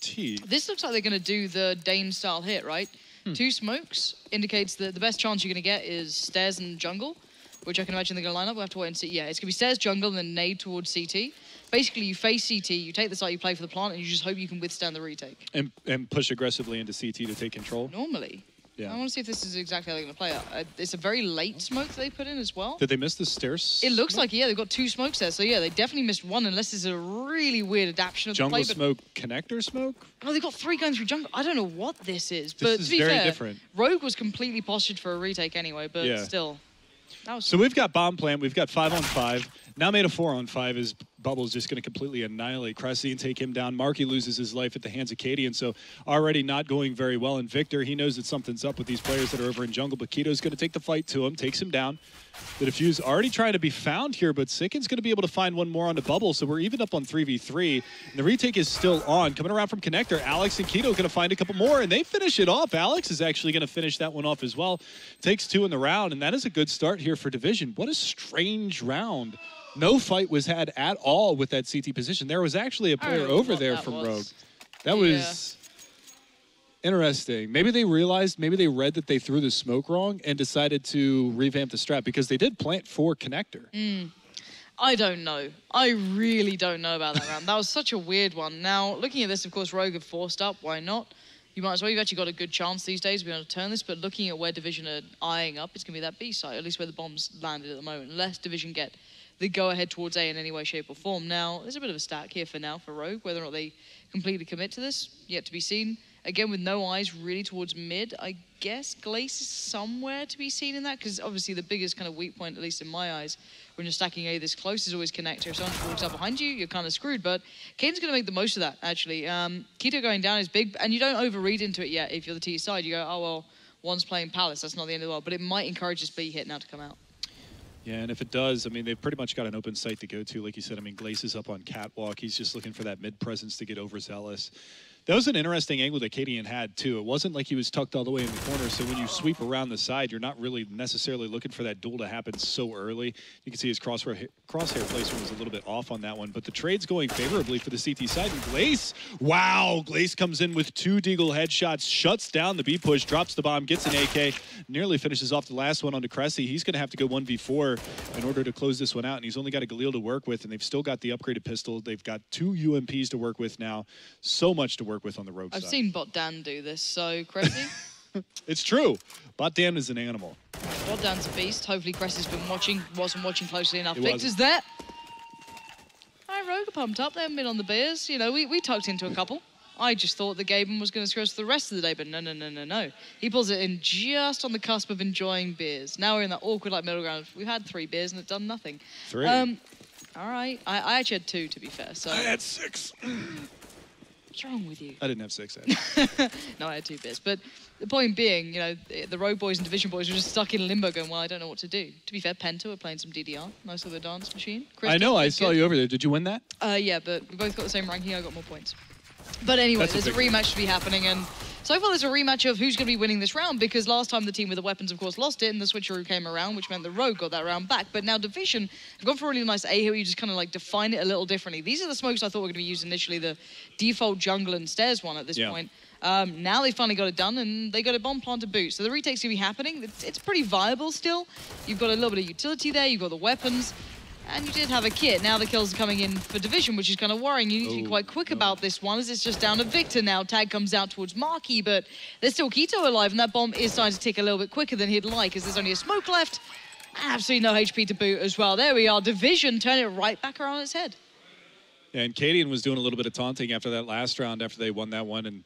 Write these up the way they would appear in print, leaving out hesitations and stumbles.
T. This looks like they're going to do the Dane-style hit, right? 2 smokes indicates that the best chance you're going to get is stairs and jungle, which I can imagine they're going to line up. We'll have to wait and see. Yeah, it's going to be stairs, jungle, and then nade towards CT. Basically, you face CT, you take the site, you play for the plant, and you just hope you can withstand the retake. And push aggressively into CT to take control? Normally. Yeah. I want to see if this is exactly how they're going to play it. It's a very late smoke that they put in as well. Did they miss the stairs? It looks like, yeah, they've got 2 smokes there. So, yeah, they definitely missed one, unless it's a really weird adaptation of jungle the play. Smoke, connector smoke? Oh, they've got 3 going through jungle. I don't know what this is. This but is to be very fair, different. Rogue was completely postured for a retake anyway, but still. That was so we've got bomb plant, we've got 5-on-5. Now made a 4-on-5 as Bubble's just going to completely annihilate Cressy and take him down. Marky loses his life at the hands of Cadian, so already not going very well. And Victor, he knows that something's up with these players that are over in jungle, but Keto's going to take the fight to him, takes him down. The defuse already trying to be found here, but Sicken's going to be able to find one more on the Bubble, so we're even up on 3v3. And the retake is still on. Coming around from Connector, Alex and Keto going to find a couple more, and they finish it off. Alex is actually going to finish that one off as well. Takes 2 in the round, and that is a good start here for Division. What a strange round. No fight was had at all with that CT position. There was actually a player over there from Rogue. That was interesting. Maybe they realized, maybe they read that they threw the smoke wrong and decided to revamp the strat, because they did plant for Connector. I don't know. I really don't know about that round. That was such a weird one. Now, looking at this, of course, Rogue have forced up. Why not? You might as well. You've actually got a good chance these days to be able to turn this, but looking at where Division are eyeing up, it's going to be that B site, at least where the bombs landed at the moment. Unless Division get the go-ahead towards A in any way, shape, or form. Now, there's a bit of a stack here for now for Rogue. Whether or not they completely commit to this, yet to be seen. Again, with no eyes really towards mid, I guess Glace is somewhere to be seen in that, because obviously the biggest kind of weak point, at least in my eyes, when you're stacking A this close, is always Connector. If someone walks up behind you, you're kind of screwed. But Kane's going to make the most of that, actually. Keto going down is big, and you don't overread into it yet. If you're the T side, you go, oh, well, one's playing Palace. That's not the end of the world. But it might encourage this B hit now to come out. Yeah, and if it does, I mean, they've pretty much got an open site to go to. Like you said, I mean, Glace is up on Catwalk. He's just looking for that mid-presence to get overzealous. That was an interesting angle that Cadian had, too. It wasn't like he was tucked all the way in the corner, so when you sweep around the side, you're not really necessarily looking for that duel to happen so early. You can see his crosshair placement was a little bit off on that one, but the trade's going favorably for the CT side. And Glace, wow, Glace comes in with 2 Deagle headshots, shuts down the B push, drops the bomb, gets an AK, nearly finishes off the last one onto Cressy. He's going to have to go 1v4 in order to close this one out, and he's only got a Galil to work with, and they've still got the upgraded pistol. They've got 2 UMPs to work with now. So much to work with on the Rogue side. I've seen Bot Dan do this, so Cressy. It's true. Bot Dan is an animal. Bot Dan's a beast. Hopefully Cressy's been wasn't watching closely enough. Victor's there. All right, Rogue are pumped up. They haven't been on the beers. You know, we tucked into a couple. I just thought that Gaben was going to screw us for the rest of the day, but no. He pulls it in just on the cusp of enjoying beers. Now we're in that awkward like middle ground. We've had 3 beers and it's done nothing. 3. All right. I actually had 2, to be fair. So I had 6. What's wrong with you? I didn't have 6. No, I had 2 beers. But the point being, you know, the Rogue boys and Division boys were just stuck in limbo going, well, I don't know what to do. To be fair, Penta were playing some DDR. Nice little dance machine. I know, I saw you over there. Did you win that? Yeah, but we both got the same ranking. I got more points. But anyway, there's a rematch to be happening, and so far there's a rematch of who's going to be winning this round, because last time the team with the weapons, of course, lost it, and the switcheroo came around, which meant the Rogue got that round back. But now Division have gone for a really nice A here, where you just kind of like define it a little differently. These are the smokes I thought were going to be used initially, the default jungle and stairs one at this point. Now they finally got it done, and they got a bomb plant to boot. So the retake's going to be happening. It's pretty viable still. You've got a little bit of utility there. You've got the weapons. And you did have a kit. Now the kills are coming in for Division, which is kind of worrying. You need to be quite quick about this one, as it's just down to Victor now. Tag comes out towards Marky, but there's still Keto alive, and that bomb is starting to tick a little bit quicker than he'd like, as there's only a smoke left. Absolutely no HP to boot as well. There we are. Division turn it right back around its head. Yeah, and Cadian was doing a little bit of taunting after that last round, after they won that one, and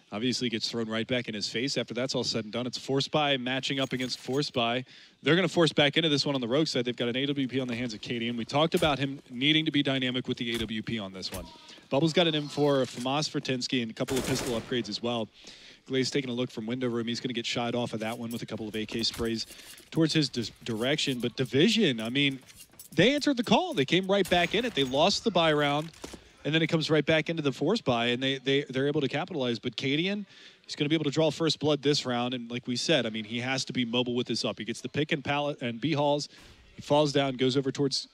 obviously gets thrown right back in his face after that's all said and done. It's Force Buy matching up against Force Buy. They're going to force back into this one on the Rogue side. They've got an AWP on the hands of Cadian. We talked about him needing to be dynamic with the AWP on this one. Bubble's got an M4, a FAMAS for Tinsky, and a couple of pistol upgrades as well. Glaze taking a look from window room. He's going to get shied off of that one with a couple of AK sprays towards his direction. But Division, I mean, they answered the call. They came right back in it. They lost the buy round, and then it comes right back into the Force Buy, and they're able to capitalize. But Cadian, he's going to be able to draw first blood this round, and like we said, I mean, he has to be mobile with this up. He gets the pick and pallet and B-halls. He falls down, goes over towards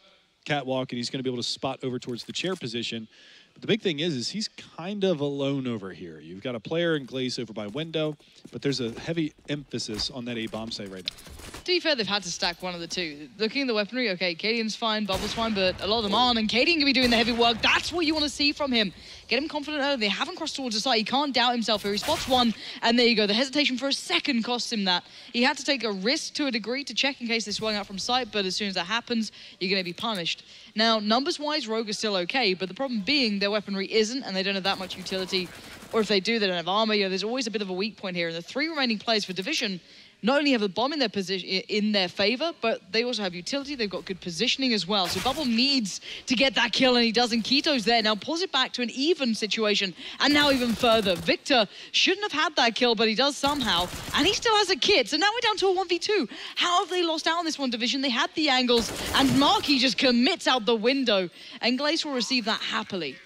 Catwalk, and he's going to be able to spot over towards the chair position. But the big thing is he's kind of alone over here. You've got a player in Glaze over by window, but there's a heavy emphasis on that A-bomb site right now. To be fair, they've had to stack one of the two. Looking at the weaponry, okay, Cadian's fine, Bubble's fine, but a lot of them aren't, and Cadian can be doing the heavy work. That's what you want to see from him. Get him confident early. They haven't crossed towards the site. He can't doubt himself here. He spots one, and there you go. The hesitation for a second costs him that. He had to take a risk to a degree to check in case they swung out from sight, but as soon as that happens, you're going to be punished. Now, numbers-wise, Rogue is still okay, but the problem being their weaponry isn't, and they don't have that much utility. Or if they do, they don't have armor. You know, there's always a bit of a weak point here, and the 3 remaining players for Division not only have the bomb in their position in their favor, but they also have utility. They've got good positioning as well. So Bubble needs to get that kill, and he doesn't. Keto's there. Now pulls it back to an even situation, and now even further. Victor shouldn't have had that kill, but he does somehow, and he still has a kit. So now we're down to a 1v2. How have they lost out on this one, Division? They had the angles, and Marky just commits out the window, and Glaze will receive that happily.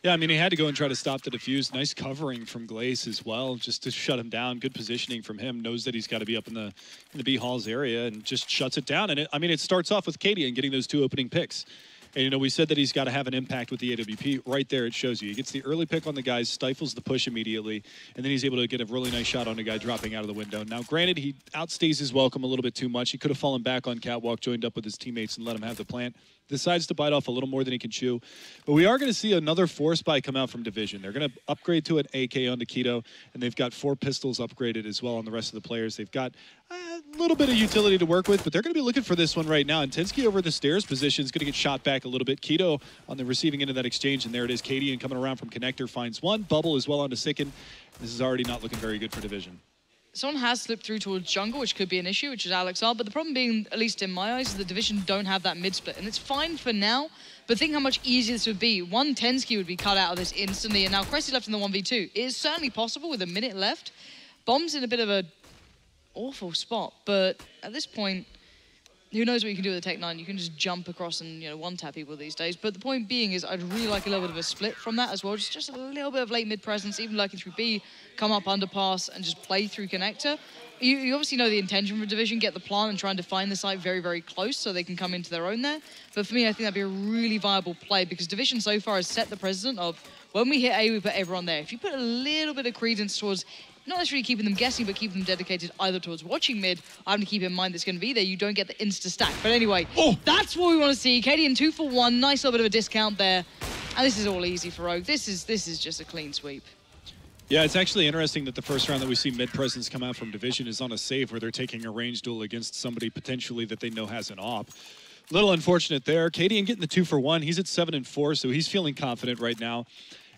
Yeah, I mean, he had to go and try to stop the defuse. Nice covering from Glaze as well, just to shut him down. Good positioning from him. Knows that he's got to be up in the B halls area and just shuts it down. And it starts off with Cadian getting those 2 opening picks. And, you know, we said that he's got to have an impact with the AWP. Right there, it shows you. He gets the early pick on the guys, stifles the push immediately, and then he's able to get a really nice shot on a guy dropping out of the window. Now, granted, he outstays his welcome a little bit too much. He could have fallen back on Catwalk, joined up with his teammates, and let him have the plant. Decides to bite off a little more than he can chew. But we are going to see another force buy come out from Division. They're going to upgrade to an AK onto Keto, and they've got 4 pistols upgraded as well on the rest of the players. They've got a little bit of utility to work with, but they're going to be looking for this one right now. And Tensky over the stairs position is going to get shot back a little bit. Keto on the receiving end of that exchange, and there it is. Cadian coming around from Connector finds one. Bubble as well onto Sicken. This is already not looking very good for Division. Someone has slipped through towards jungle, which could be an issue, which is Alex R. But the problem being, at least in my eyes, is the Division don't have that mid-split. And it's fine for now, but think how much easier this would be. One Tensky would be cut out of this instantly, and now Cressy left in the 1v2. It is certainly possible with a minute left. Bomb's in a bit of a awful spot, but at this point, who knows what you can do with the Tech 9? You can just jump across and, you know, one-tap people these days. But the point being is I'd really like a little bit of a split from that as well. Just a little bit of late mid presence, even lurking through B, come up underpass and just play through connector. You obviously know the intention for Division, get the plant and try and define the site very, very close so they can come into their own there. But for me, I think that'd be a really viable play because Division so far has set the precedent of when we hit A, we put everyone there. If you put a little bit of credence towards not necessarily keeping them guessing, but keeping them dedicated either towards watching mid or having to keep in mind that's going to be there, you don't get the insta-stack. But anyway, that's what we want to see. Cadian 2 for 1, nice little bit of a discount there. And this is all easy for Rogue. This is just a clean sweep. Yeah, it's actually interesting that the first round that we see mid-presence come out from Division is on a save where they're taking a range duel against somebody potentially that they know has an op. Little unfortunate there. Cadian getting the 2 for 1. He's at 7 and 4, so he's feeling confident right now.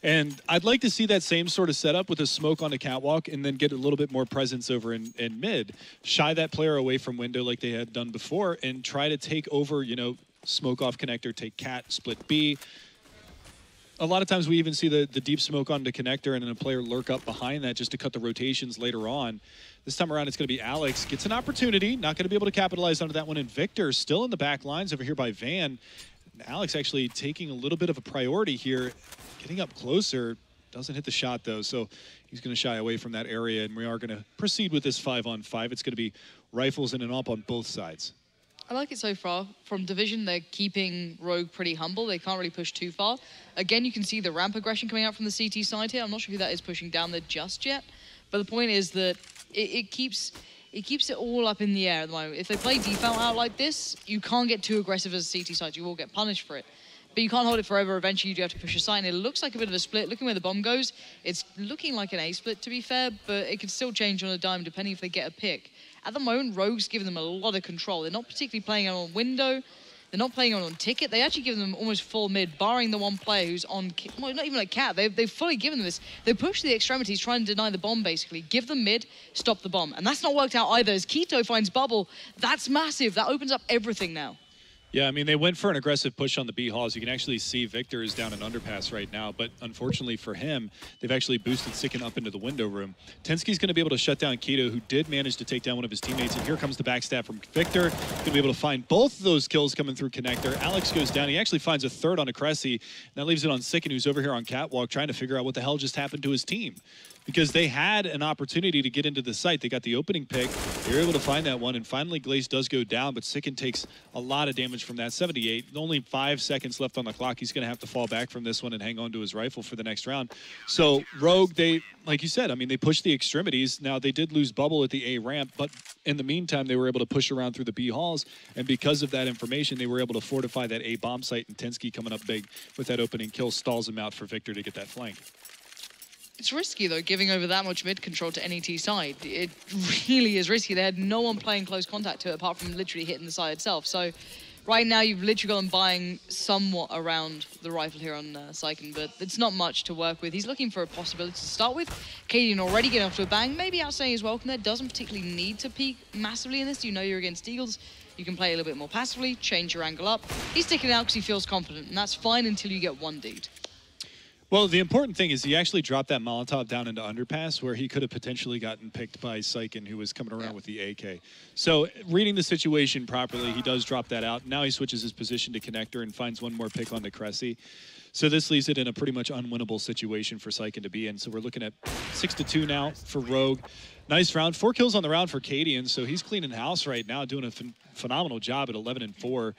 And I'd like to see that same sort of setup with a smoke on the catwalk and then get a little bit more presence over in mid. Shy that player away from window like they had done before and try to take over, you know, smoke off connector, take cat, split B. A lot of times we even see the deep smoke onto connector and then a player lurk up behind that just to cut the rotations later on. This time around, it's going to be Alex. Gets an opportunity, not going to be able to capitalize onto that one. And Victor still in the back lines over here by Van. And Alex actually taking a little bit of a priority here. Getting up closer, doesn't hit the shot though, so he's going to shy away from that area, and we are going to proceed with this 5-on-5. It's going to be rifles in and up on both sides. I like it so far. From Division, they're keeping Rogue pretty humble. They can't really push too far. Again, you can see the ramp aggression coming out from the CT side here. I'm not sure who that is pushing down there just yet, but the point is that it keeps it all up in the air at the moment. If they play default out like this, you can't get too aggressive as a CT side. You will get punished for it. But you can't hold it forever. Eventually, you do have to push a site, and it looks like a bit of a split. Looking where the bomb goes, it's looking like an A split, to be fair, but it could still change on a dime depending if they get a pick. At the moment, Rogue's giving them a lot of control. They're not particularly playing it on window. They're not playing it on ticket. They actually give them almost full mid, barring the one player who's on, well, not even like cat. They've fully given them this. They push the extremities, trying to deny the bomb, basically. Give them mid, stop the bomb. And that's not worked out either. As Keto finds Bubble, that's massive. That opens up everything now. Yeah, I mean, they went for an aggressive push on the B halls. You can actually see Victor is down an underpass right now, but unfortunately for him, they've actually boosted Sicken up into the window room. Tensky's going to be able to shut down Keto, who did manage to take down one of his teammates, and here comes the backstab from Victor. Going to be able to find both of those kills coming through connector. Alex goes down. He actually finds a third on a Cressy, and that leaves it on Sicken, who's over here on catwalk trying to figure out what the hell just happened to his team. Because they had an opportunity to get into the site. They got the opening pick. They were able to find that one, and finally Glaze does go down, but Sicken takes a lot of damage damage from that, 78. Only 5 seconds left on the clock. He's going to have to fall back from this one and hang on to his rifle for the next round. So Rogue, they, like you said, I mean, they pushed the extremities. Now, they did lose Bubble at the A ramp, but in the meantime, they were able to push around through the B halls, and because of that information, they were able to fortify that A bomb site, and Tensky coming up big with that opening kill stalls him out for Victor to get that flank. It's risky, though, giving over that much mid control to any T side. It really is risky. They had no one playing close contact to it apart from literally hitting the side itself. So right now, you've literally got him buying somewhat around the rifle here on Syken, but it's not much to work with. He's looking for a possibility to start with. Cadian already getting off to a bang, maybe outstaying his welcome there. Doesn't particularly need to peek massively in this. You know you're against Eagles. You can play a little bit more passively, change your angle up. He's sticking it out because he feels confident, and that's fine until you get one deed. Well, the important thing is he actually dropped that Molotov down into underpass where he could have potentially gotten picked by Syken, who was coming around with the AK. So reading the situation properly, he does drop that out. Now he switches his position to connector and finds one more pick onto Cressy. So this leaves it in a pretty much unwinnable situation for Syken to be in. So we're looking at 6-2 now for Rogue. Nice round. 4 kills on the round for Cadian, so he's cleaning house right now, doing a phenomenal job at 11-4.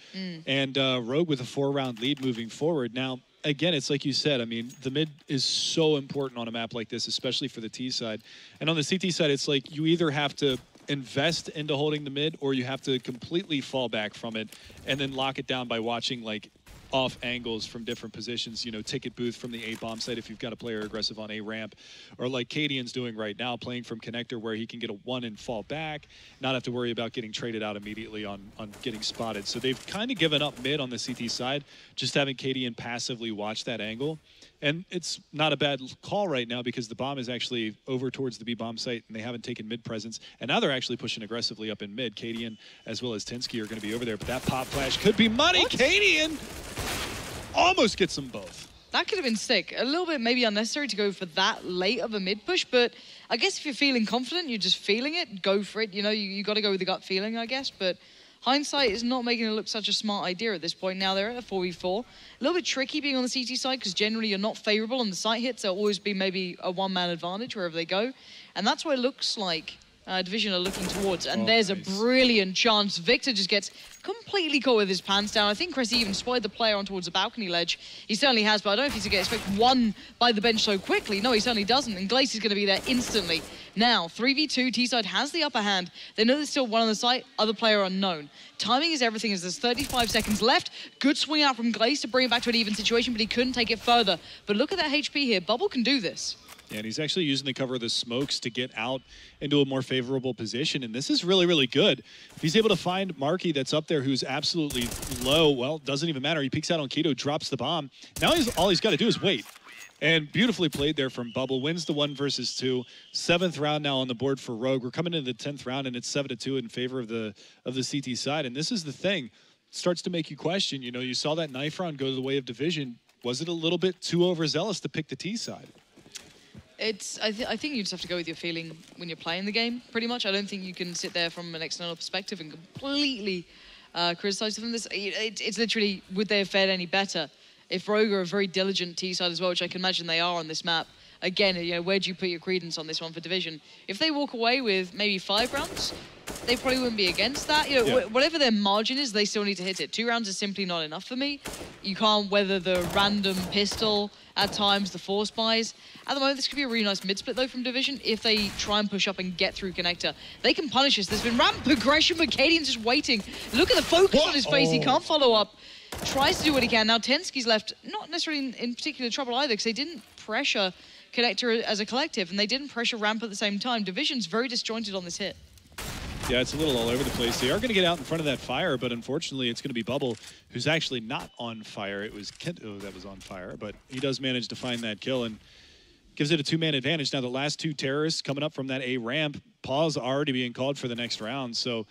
And Rogue with a 4-round lead moving forward. Now, again, it's like you said, I mean, the mid is so important on a map like this, especially for the T side. And on the CT side, it's like you either have to invest into holding the mid or you have to completely fall back from it and then lock it down by watching like off angles from different positions, you know, ticket booth from the A bomb site if you've got a player aggressive on A ramp, or like Cadian's doing right now, playing from connector where he can get a 1 and fall back, not have to worry about getting traded out immediately on getting spotted. So they've kind of given up mid on the CT side, just having Cadian passively watch that angle. And it's not a bad call right now because the bomb is actually over towards the B bomb site and they haven't taken mid presence. And now they're actually pushing aggressively up in mid. Cadian as well as Tensky are going to be over there, but that pop flash could be money. What? Cadian almost gets them both. That could have been sick. A little bit maybe unnecessary to go for that late of a mid push, but I guess if you're feeling confident, you're just feeling it, go for it. You know, you got to go with the gut feeling, I guess, but hindsight is not making it look such a smart idea at this point. Now they're at a 4v4. A little bit tricky being on the CT side because generally you're not favorable on the site hits. There'll always be maybe a one-man advantage wherever they go. And that's what it looks like Division are looking towards. And there's nice. A brilliant chance. Victor just gets completely caught with his pants down. I think Cressy even spotted the player on towards the balcony ledge. He certainly has, but I don't know if he's going to expect one by the bench so quickly. No, he certainly doesn't. And Glace is going to be there instantly. Now, 3v2, T-side has the upper hand. They know there's still one on the site, other player unknown. Timing is everything as there's 35 seconds left. Good swing out from Glace to bring it back to an even situation, but he couldn't take it further. But look at that HP here. Bubble can do this. Yeah, and he's actually using the cover of the smokes to get out into a more favorable position, and this is really, really good. If he's able to find Marky that's up there who's absolutely low, well, doesn't even matter. He peeks out on Keto, drops the bomb. Now all he's got to do is wait. And beautifully played there from Bubble. Wins the 1 versus 2. 7th round now on the board for Rogue. We're coming into the 10th round, and it's 7-2 in favor of the CT side. And this is the thing. It starts to make you question. You know, you saw that knife round go the way of Division. Was it a little bit too overzealous to pick the T side? I think you just have to go with your feeling when you're playing the game, pretty much. I don't think you can sit there from an external perspective and completely criticize them. It's literally, would they have fared any better? If Rogue are a very diligent T-side as well, which I can imagine they are on this map, again, you know, where do you put your credence on this one for Division? If they walk away with maybe 5 rounds, they probably wouldn't be against that. You know, whatever their margin is, they still need to hit it. 2 rounds is simply not enough for me. You can't weather the random pistol at times, the force buys. At the moment, this could be a really nice mid-split, though, from Division. If they try and push up and get through Connector, they can punish us. There's been rapid progression, but Cadian's just waiting. Look at the focus on his face. He can't follow up. Tries to do what he can. Now, Tensky's left not necessarily in particular trouble either because they didn't pressure Connector as a collective and they didn't pressure Ramp at the same time. Division's very disjointed on this hit. Yeah, it's a little all over the place. They are going to get out in front of that fire, but unfortunately it's going to be Bubble, who's actually not on fire. It was Kento that was on fire, but he does manage to find that kill and gives it a 2-man advantage. Now, the last 2 terrorists coming up from that A ramp, pause already being called for the next round, so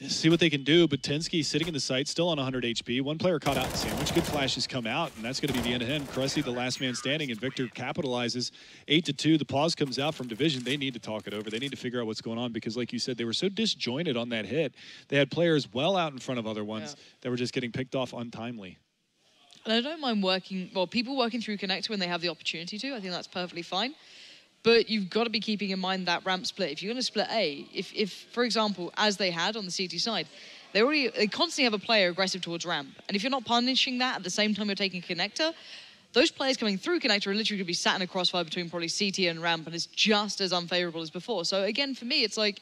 see what they can do, but Tensky sitting in the site, still on 100 HP. One player caught out in sandwich. Good flashes come out, and that's going to be the end of him. Cressy, the last man standing, and Victor capitalizes 8-2. The pause comes out from Division. They need to talk it over. They need to figure out what's going on because, like you said, they were so disjointed on that hit. They had players well out in front of other ones that were just getting picked off untimely. And I don't mind people working through Connector when they have the opportunity to. I think that's perfectly fine. But you've got to be keeping in mind that ramp split. If you're going to split A, if for example, as they had on the CT side, They constantly have a player aggressive towards ramp. And if you're not punishing that at the same time you're taking connector, those players coming through connector are literally going to be sat in a crossfire between probably CT and ramp, and it's just as unfavorable as before. So again, for me, it's like,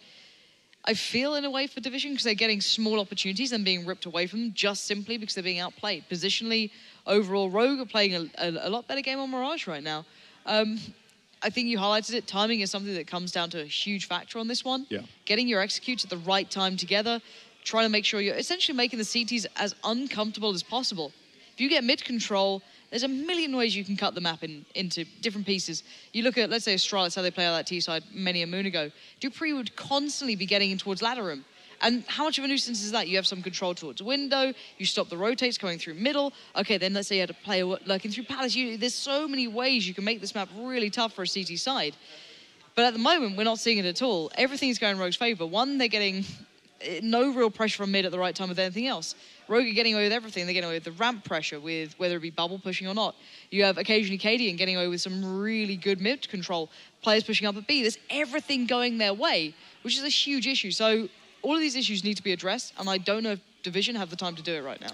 I feel in a way for Division because they're getting small opportunities and being ripped away from them just simply because they're being outplayed. Positionally, overall, Rogue are playing a lot better game on Mirage right now. I think you highlighted it. Timing is something that comes down to a huge factor on this one. Yeah. Getting your executes at the right time together, trying to make sure you're essentially making the CTs as uncomfortable as possible. If you get mid control, there's a million ways you can cut the map into different pieces. You look at, let's say, Astralis, how they play out that T-side many a moon ago. Dupree would constantly be getting in towards ladder room. And how much of a nuisance is that? You have some control towards window, you stop the rotates going through middle. Okay, then let's say you had a player lurking through palace. There's so many ways you can make this map really tough for a CT side. But at the moment, we're not seeing it at all. Everything's going Rogue's favor. One, they're getting no real pressure from mid at the right time with anything else. Rogue are getting away with everything. They're getting away with the ramp pressure, with whether it be bubble pushing or not. You have occasionally Cadian getting away with some really good mid control. Players pushing up at B. There's everything going their way, which is a huge issue. So all of these issues need to be addressed, and I don't know if Division have the time to do it right now.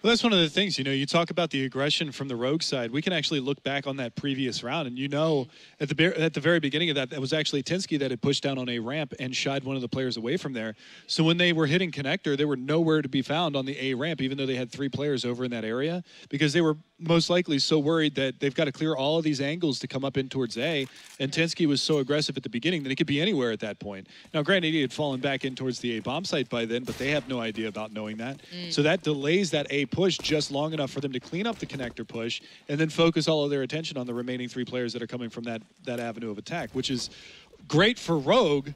Well, that's one of the things, you know, you talk about the aggression from the Rogue side. We can actually look back on that previous round, and you know, at the very beginning of that, that was actually Tinsky that had pushed down on a ramp and shied one of the players away from there. So when they were hitting connector, they were nowhere to be found on the A ramp, even though they had 3 players over in that area, because they were most likely so worried that they've got to clear all of these angles to come up in towards A, and Tinsky was so aggressive at the beginning that he could be anywhere at that point. Now, granted, he had fallen back in towards the A bomb site by then, but they have no idea about knowing that. So that delays that A push just long enough for them to clean up the connector push and then focus all of their attention on the remaining 3 players that are coming from that avenue of attack, which is great for Rogue,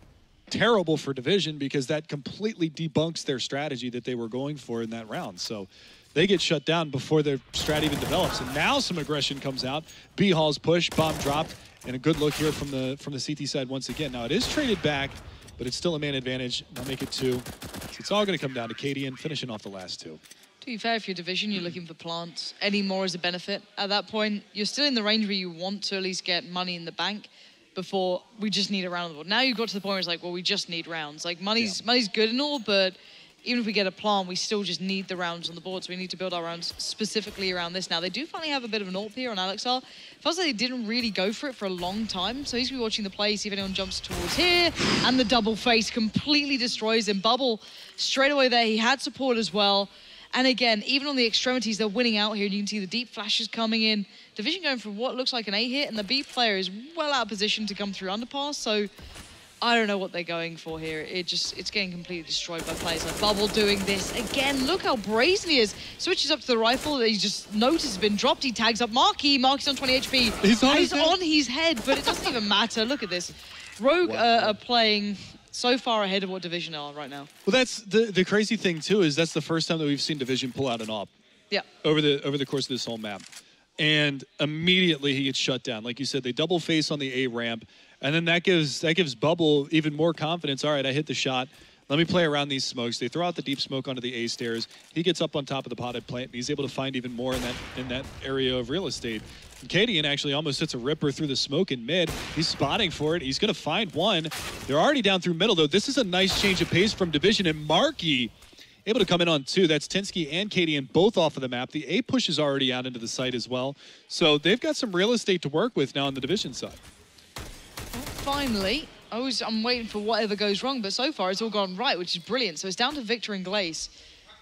terrible for Division, because that completely debunks their strategy that they were going for in that round. So they get shut down before their strat even develops. And now some aggression comes out. B-Hall's push, bomb dropped, and a good look here from the CT side once again. Now it is traded back, but it's still a man advantage. They'll make it 2. So it's all going to come down to Cadian finishing off the last 2. To be fair, if you're Division, you're looking for plants. Any more as a benefit. At that point, you're still in the range where you want to at least get money in the bank before we just need a round on the board. Now you've got to the point where it's like, well, we just need rounds. Like, money's good and all, but even if we get a plant, we still just need the rounds on the board. So we need to build our rounds specifically around this. Now, they do finally have a bit of an AWP here on Alexar. Feels like they didn't really go for it for a long time. So he's going to be watching the play, see if anyone jumps towards here. And the double face completely destroys him. Bubble straight away there. He had support as well. And again, even on the extremities, they're winning out here. And you can see the deep flashes coming in. Division going for what looks like an A hit. And the B player is well out of position to come through underpass. So I don't know what they're going for here. It's getting completely destroyed by players like Bubble doing this. Again, look how brazen he is. Switches up to the rifle that he just noticed has been dropped. He tags up Marky. Marky's on 20 HP. He's on his head, but it doesn't even matter. Look at this. Rogue are playing so far ahead of what Division are right now. Well, that's the crazy thing, too, is that's the first time that we've seen Division pull out an AWP. Yeah. Over the course of this whole map. And immediately he gets shut down. Like you said, they double face on the A ramp. And then that gives Bubble even more confidence. All right, I hit the shot. Let me play around these smokes. They throw out the deep smoke onto the A stairs. He gets up on top of the potted plant, and he's able to find even more in that area of real estate. And Cadian actually almost hits a ripper through the smoke in mid. He's spotting for it. He's going to find one. They're already down through middle, though. This is a nice change of pace from Division. And Marky able to come in on 2. That's Tinsky and Cadian both off of the map. The A push is already out into the site as well. So they've got some real estate to work with now on the Division side. Finally, I'm waiting for whatever goes wrong, but so far it's all gone right, which is brilliant. So it's down to Victor and Glaze.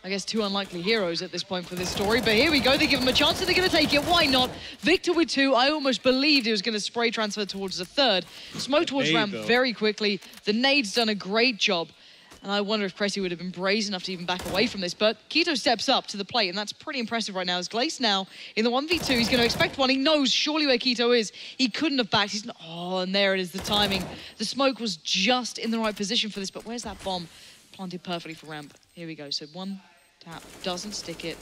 I guess 2 unlikely heroes at this point for this story, but here we go. They give him a chance and they're going to take it. Why not? Victor with 2. I almost believed he was going to spray transfer towards the 3rd. Smoke towards ramp very quickly. The nade's done a great job. And I wonder if Cressy would have been brazen enough to even back away from this. But Keto steps up to the plate, and that's pretty impressive right now. As Glace now in the 1v2, he's going to expect one. He knows surely where Keto is. He couldn't have backed. He's not, oh, and there it is, the timing. The smoke was just in the right position for this, but where's that bomb? Planted perfectly for ramp. Here we go. So 1 tap, doesn't stick it.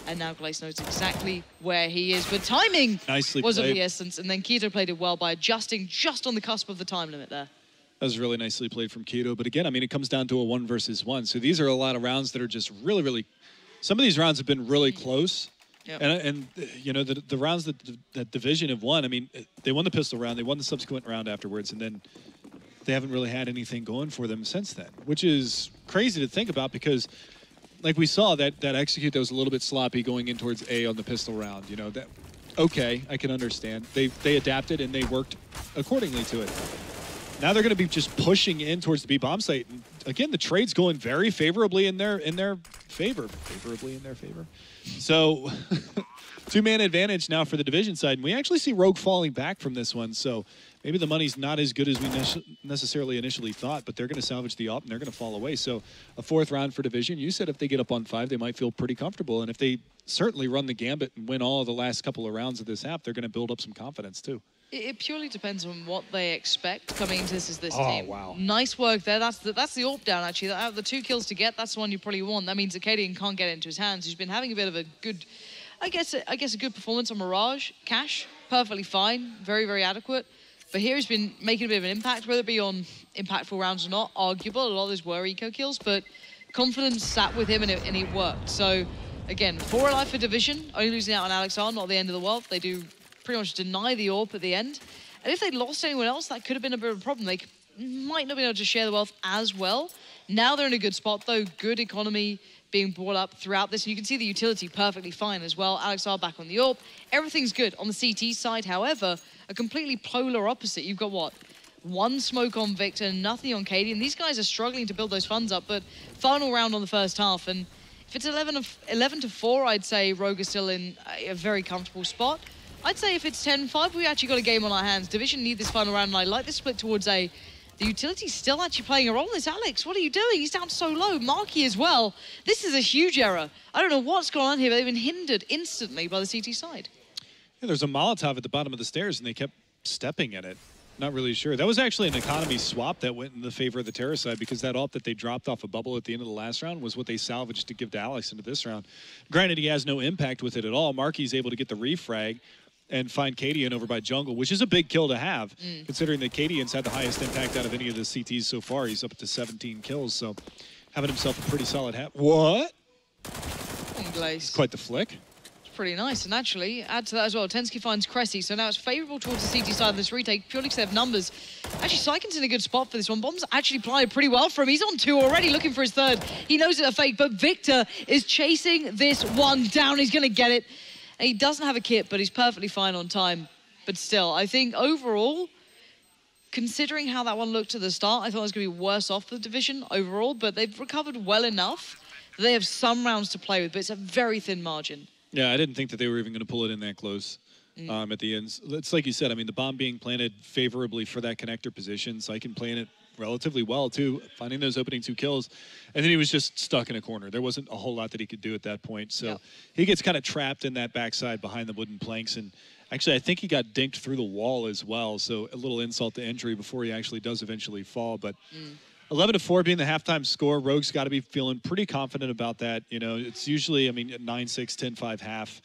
And now Glace knows exactly where he is. But timing was of the essence. And then Keto played it well by adjusting just on the cusp of the time limit there. That was really nicely played from Keto. But again, I mean, it comes down to a 1 versus 1. So these are a lot of rounds that are just really, some of these rounds have been really close. Yep. And you know, the rounds that Division have won, I mean, they won the pistol round, they won the subsequent round afterwards, and then they haven't really had anything going for them since then, which is crazy to think about because like we saw that execute that was a little bit sloppy going in towards A on the pistol round. You know, that okay, I can understand. They adapted and they worked accordingly to it. Now they're going to be just pushing in towards the B bomb site. And again, the trade's going very favorably in their favor. Favorably in their favor. So two-man advantage now for the Division side. And we actually see Rogue falling back from this one. So maybe the money's not as good as we necessarily initially thought, but they're going to salvage the AWP and they're going to fall away. So a 4th round for Division. You said if they get up on 5, they might feel pretty comfortable. And if they certainly run the gambit and win all of the last couple of rounds of this half, they're going to build up some confidence too. It purely depends on what they expect coming into this as this Oh, team. wow. Nice work there. That's the AWP down, actually. Out of the 2 kills to get, that's the one you probably want. That means Acadian can't get it into his hands. He's been having a bit of a good, I guess a good performance on Mirage. Cash, perfectly fine. Very, very adequate. But here he's been making a bit of an impact, whether it be on impactful rounds or not. Arguable, a lot of those were eco kills, but confidence sat with him and it worked. So, again, 4 alive for Division. Only losing out on Alexar, not the end of the world. They do pretty much deny the AWP at the end. And if they'd lost anyone else, that could have been a bit of a problem. They might not be able to share the wealth as well. Now they're in a good spot, though. Good economy being brought up throughout this. And you can see the utility perfectly fine as well. Alexar back on the AWP. Everything's good. On the CT side, however, a completely polar opposite. You've got, what, 1 smoke on Victor and nothing on Katie. And these guys are struggling to build those funds up. But final round on the first half. And if it's 11 to 4, I'd say Rogue is still in a very comfortable spot. I'd say if it's 10-5, we actually got a game on our hands. Division need this final round, and I like this split towards A. The utility's still actually playing a role in this. Alex, what are you doing? He's down so low. Marky as well. This is a huge error. I don't know what's going on here, but they've been hindered instantly by the CT side. Yeah, there's a Molotov at the bottom of the stairs, and they kept stepping at it. Not really sure. That was actually an economy swap that went in the favor of the Terror side, because that AWP that they dropped off a bubble at the end of the last round was what they salvaged to give to Alex into this round. Granted, he has no impact with it at all. Marky's able to get the refrag and find Cadian over by jungle, which is a big kill to have, considering that Cadian's had the highest impact out of any of the CTs so far. He's up to 17 kills, so having himself a pretty solid half. What? Quite the flick. It's pretty nice, and actually, add to that as well, Tensky finds Cressy, so now it's favourable towards the CT side of this retake, purely because they have numbers. Actually, Syken's in a good spot for this one. Bomb's actually played pretty well for him. He's on 2 already, looking for his 3rd. He knows it's a fake, but Victor is chasing this one down. He's going to get it. He doesn't have a kit, but he's perfectly fine on time. But still, I think overall, considering how that one looked at the start, I thought it was going to be worse off for the Division overall, but they've recovered well enough that they have some rounds to play with, but it's a very thin margin. Yeah, I didn't think that they were even going to pull it in that close at the end. It's like you said, I mean, the bomb being planted favorably for that connector position, Syken playing it relatively well, too, finding those opening 2 kills. And then he was just stuck in a corner. There wasn't a whole lot that he could do at that point. So he gets kind of trapped in that backside behind the wooden planks. And actually, I think he got dinked through the wall as well. So a little insult to injury before he actually does eventually fall. But 11 to 4 being the halftime score, Rogue's got to be feeling pretty confident about that. You know, it's usually, I mean, 9-6, 10-5 half.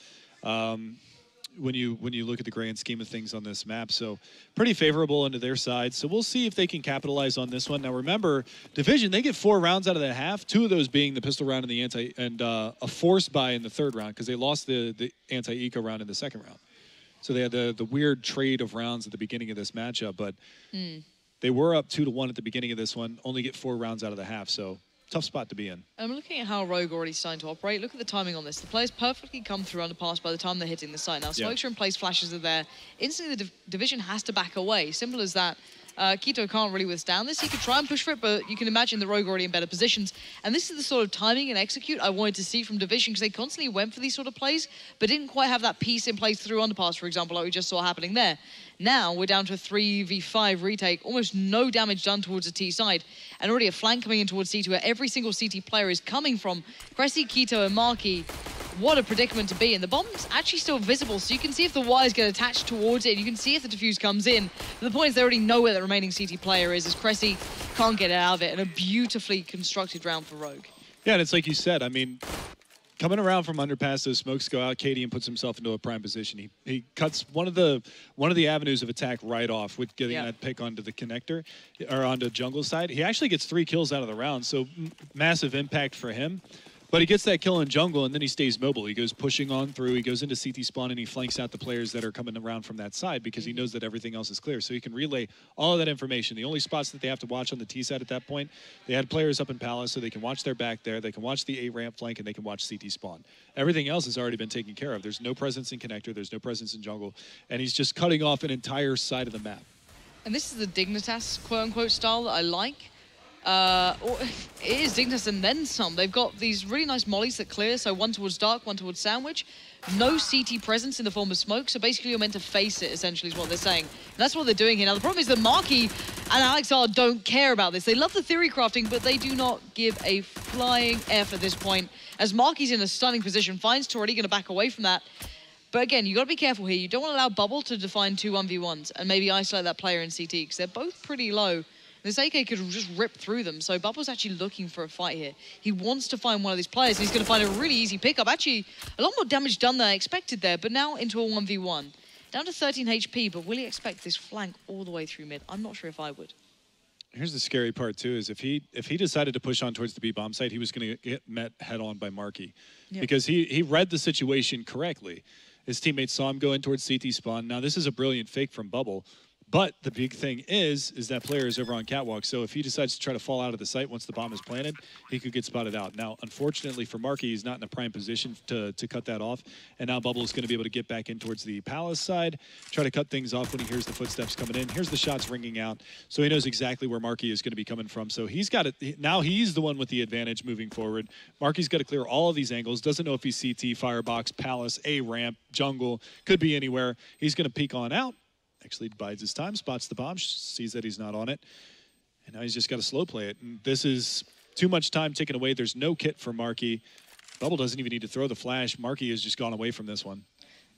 When you look at the grand scheme of things on this map. So pretty favorable into their side. So we'll see if they can capitalize on this one. Now remember, Division, they get 4 rounds out of that half, 2 of those being the pistol round and the a forced buy in the 3rd round, because they lost the anti-eco round in the 2nd round. So they had the weird trade of rounds at the beginning of this matchup, but they were up 2-1 at the beginning of this one, only get 4 rounds out of the half. So tough spot to be in. I'm looking at how Rogue already starting to operate. Look at the timing on this. The players perfectly come through underpass by the time they're hitting the site. Now, smokes are in place, flashes are there. Instantly, the Division has to back away. Simple as that. Quito can't really withstand this. He could try and push for it, but you can imagine the Rogue already in better positions. And this is the sort of timing and execute I wanted to see from Division, because they constantly went for these sort of plays, but didn't quite have that piece in place through underpass, for example, like we just saw happening there. Now we're down to a 3v5 retake, almost no damage done towards the T side, and already a flank coming in towards C2 where every single CT player is coming from. Cressy, Quito, and Marky. What a predicament to be in. The bomb's actually still visible, so you can see if the wires get attached towards it. You can see if the defuse comes in. But the point is they already know where the remaining CT player is, as Cressy can't get it out of it. And a beautifully constructed round for Rogue. Yeah, and it's like you said, I mean, coming around from underpass, those smokes go out. Cadian puts himself into a prime position. He cuts one of the avenues of attack right off with getting that pick onto the connector or onto jungle side. He actually gets 3 kills out of the round, so massive impact for him. But he gets that kill in jungle, and then he stays mobile. He goes pushing on through. He goes into CT spawn, and he flanks out the players that are coming around from that side because he knows that everything else is clear. So he can relay all of that information. The only spots that they have to watch on the T side at that point, they had players up in Palace, so they can watch their back there. They can watch the A ramp flank, and they can watch CT spawn. Everything else has already been taken care of. There's no presence in connector. There's no presence in jungle. And he's just cutting off an entire side of the map. And this is the Dignitas, quote-unquote, style that I like. It is Dignitas and then some. They've got these really nice mollies that clear, so one towards Dark, one towards Sandwich. No CT presence in the form of smoke, so basically you're meant to face it, essentially, is what they're saying. And that's what they're doing here. Now, the problem is that Marky and Alexar don't care about this. They love the theory crafting, but they do not give a flying F at this point, as Marky's in a stunning position. Fine's already going to back away from that. But again, you got to be careful here. You don't want to allow Bubble to define 2 1v1s and maybe isolate that player in CT, because they're both pretty low. This AK could just rip through them, so Bubble's actually looking for a fight here. He wants to find one of these players, and he's going to find a really easy pickup. Actually, a lot more damage done than I expected there, but now into a 1v1. Down to 13 HP, but will he expect this flank all the way through mid? I'm not sure if I would. Here's the scary part, too, is if he decided to push on towards the B-bomb site, he was going to get met head-on by Marky. Yep. Because he read the situation correctly. His teammates saw him go in towards CT spawn. Now, this is a brilliant fake from Bubble. But the big thing is that player is over on Catwalk. So if he decides to try to fall out of the site once the bomb is planted, he could get spotted out. Now, unfortunately for Marky, he's not in a prime position to cut that off. And now Bubble is going to be able to get back in towards the Palace side, try to cut things off when he hears the footsteps coming in. Here's the shots ringing out. So he knows exactly where Marky is going to be coming from. So he's got it. Now he's the one with the advantage moving forward. Marky's got to clear all of these angles. Doesn't know if he's CT, Firebox, Palace, A ramp, jungle, could be anywhere. He's going to peek on out. Actually bides his time, spots the bomb, sees that he's not on it, and now he's just got to slow play it. And this is too much time taken away. There's no kit for Marky. Bubble doesn't even need to throw the flash. Marky has just gone away from this one.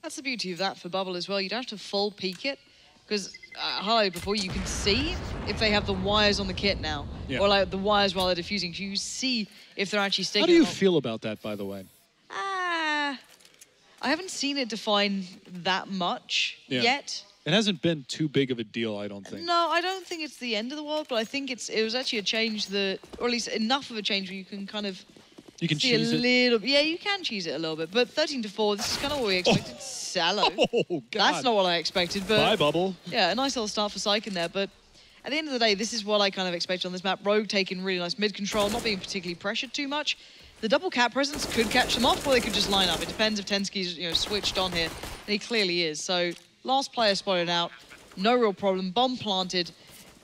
That's the beauty of that for Bubble as well. You don't have to full peek it, because I highlighted before, you can see if they have the wires on the kit now, or like the wires while they're diffusing. So you see if they're actually sticking. How do you feel about that, by the way? I haven't seen it define that much yet. It hasn't been too big of a deal, I don't think. No, I don't think it's the end of the world, but I think it was actually a change that, or at least enough of a change where you can kind of cheese it. Yeah, you can cheese it a little bit. But 13-4, this is kind of what we expected. Sallow. Oh, God. That's not what I expected. But bye, Bubble. Yeah, a nice little start for Syke in there. But at the end of the day, this is what I kind of expected on this map. Rogue taking really nice mid control, not being particularly pressured too much. The double cap presence could catch them off, or they could just line up. It depends if Tensky's switched on here, and he clearly is. So last player spotted out, no real problem. Bomb planted.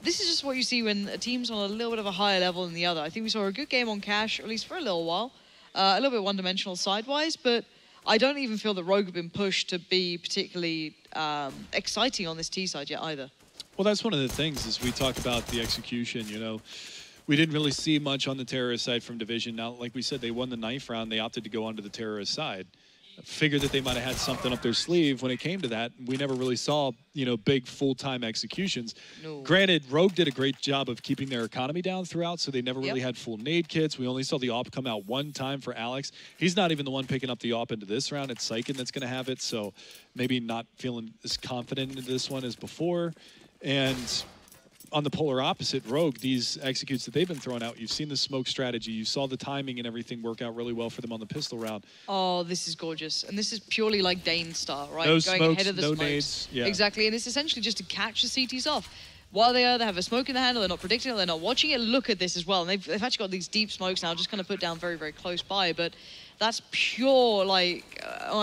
This is just what you see when a team's on a little bit of a higher level than the other. I think we saw a good game on Cash, at least for a little while. A little bit one-dimensional sidewise, but I don't even feel that Rogue have been pushed to be particularly exciting on this T side yet either. Well, that's one of the things is we talk about the execution, We didn't really see much on the terrorist side from Division. Now, like we said, they won the knife round. They opted to go onto the terrorist side. Figured that they might have had something up their sleeve when it came to that. We never really saw, big full-time executions. No. Granted, Rogue did a great job of keeping their economy down throughout, so they never really had full nade kits. We only saw the AWP come out one time for Alex. He's not even the one picking up the AWP into this round. It's Syken that's going to have it, so maybe not feeling as confident in this one as before. And on the polar opposite, Rogue, these executes that they've been throwing out, you've seen the smoke strategy, you saw the timing and everything work out really well for them on the pistol round. Oh, this is gorgeous. And this is purely like Dane style, right? No Going smokes, ahead of the no smokes. nades. Yeah. Exactly, and it's essentially just to catch the CTs off. While they have a smoke in the handle, they're not predicting it, they're not watching it. Look at this as well. And they've actually got these deep smokes now, just kind of put down very, very close by. But that's pure, I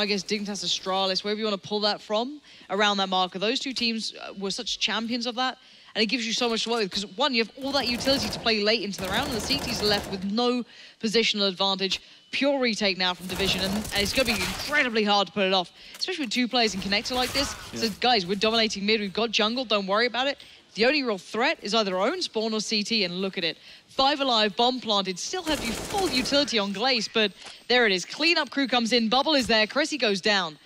guess, Dignitas Astralis, wherever you want to pull that from, around that marker. Those two teams were such champions of that. And it gives you so much to work with, because one, you have all that utility to play late into the round, and the CTs are left with no positional advantage. Pure retake now from Division, and it's going to be incredibly hard to put it off, especially with two players in connector like this. Yeah. So guys, we're dominating mid, we've got jungle, don't worry about it. The only real threat is either our own spawn or CT, and look at it. 5 alive, bomb planted, still have you full utility on Glace, but there it is. Cleanup crew comes in, Bubble is there, Cressy goes down.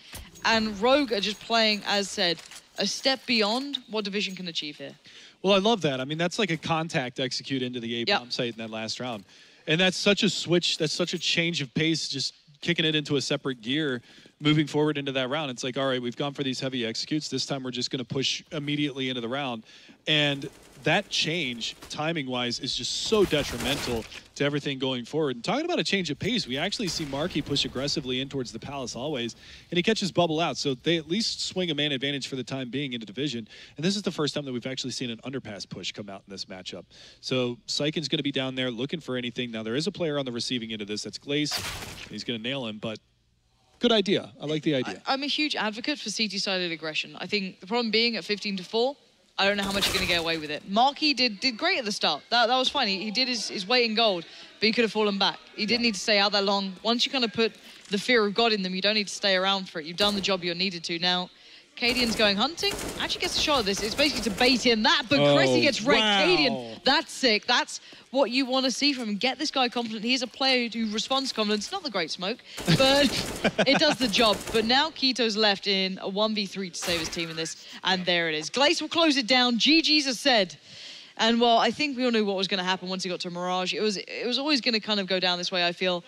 And Rogue are just playing, as said, a step beyond what Division can achieve here. Well, I love that. I mean, that's like a contact execute into the A-bomb site in that last round. And that's such a switch, that's such a change of pace, just kicking it into a separate gear moving forward into that round, it's like, all right, we've gone for these heavy executes. This time we're just going to push immediately into the round. And that change, timing-wise, is just so detrimental to everything going forward. And talking about a change of pace, we actually see Marky push aggressively in towards the Palace always, and he catches Bubble out. So they at least swing a man advantage for the time being into Division. And this is the first time that we've actually seen an underpass push come out in this matchup. So Syken's going to be down there looking for anything. Now, there is a player on the receiving end of this. That's Glace. He's going to nail him, but good idea. I like the idea. I'm a huge advocate for CT-sided aggression. I think the problem being at 15-4, I don't know how much you're going to get away with it. Marky did great at the start. That was fine. He did his weight in gold, but he could have fallen back. He didn't need to stay out that long. Once you kind of put the fear of God in them, you don't need to stay around for it. You've done the job you're needed to. Now, Cadian's going hunting. Actually gets a shot at this. It's basically to bait in that, but Cressy gets wrecked. Wow. Cadian, that's sick. That's what you want to see from him. Get this guy confident. He's a player who responds to confidence. Not the great smoke, but it does the job. But now Keto's left in a 1v3 to save his team in this, and there it is. Glace will close it down. GG's as said. And well, I think we all knew what was going to happen once he got to Mirage. It was always going to kind of go down this way, I feel.